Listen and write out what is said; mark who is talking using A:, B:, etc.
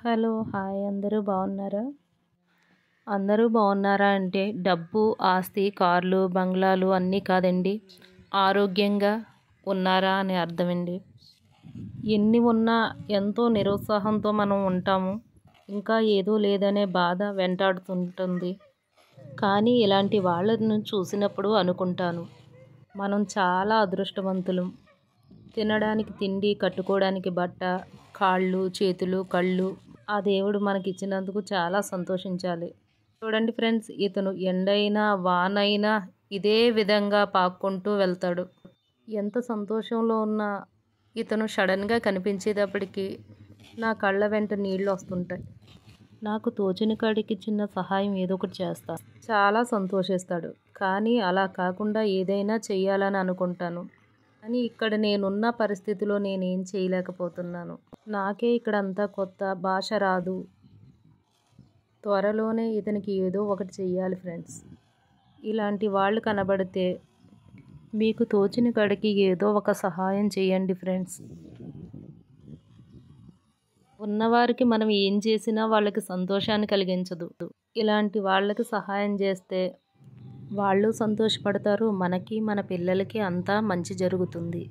A: Hello! Hi! అందరూ బాగున్నారా? అందరూ బాగున్నారా అంటే డబ్బు, ఆస్తి, కార్లు, బంగ్లాలు అన్నీ కాదండి. ఆరోగ్యంగా ఉన్నారా అని అర్థమండి. ఎన్ని ఉన్నా ఎంతో నిరుత్సాహంతో మనం ఉంటాము. ఇంకా ఏదో లేదనే బాధ వెంటాడుతుంటుంది. కానీ ఇలాంటి వాళ్ళను చూసినప్పుడు అనుకుంటాను, మనం చాలా అదృష్టవంతులం. తినడానికి తిండి, కట్టుకోవడానికి బట్ట, కాళ్ళు, చేతులు, కళ్ళు ఆ దేవుడు మనకిచ్చినందుకు చాలా సంతోషించాలి. చూడండి ఫ్రెండ్స్, ఇతను ఎండైనా వానైనా ఇదే విధంగా పాక్కుంటూ వెళ్తాడు. ఎంత సంతోషంలో ఉన్నా ఇతను సడన్గా కనిపించేటప్పటికి నా కళ్ళ వెంట నీళ్ళు వస్తుంటాయి. నాకు తోచిన కాడికి చిన్న సహాయం ఏదో ఒకటి చేస్తా. చాలా సంతోషిస్తాడు. కానీ అలా కాకుండా ఏదైనా చెయ్యాలని అనుకుంటాను. కానీ ఇక్కడ నేనున్న పరిస్థితిలో నేనేం చేయలేకపోతున్నాను. నాకే ఇక్కడ అంతా కొత్త, భాష రాదు. త్వరలోనే ఇతనికి ఏదో ఒకటి చెయ్యాలి ఫ్రెండ్స్. ఇలాంటి వాళ్ళు కనబడితే మీకు తోచిన కాడికి ఏదో ఒక సహాయం చేయండి ఫ్రెండ్స్. ఉన్నవారికి మనం ఏం చేసినా వాళ్ళకి సంతోషాన్ని కలిగించదు. ఇలాంటి వాళ్ళకి సహాయం చేస్తే వాళ్ళు సంతోషపడతారు. మనకి మన పిల్లలకి అంతా మంచి జరుగుతుంది.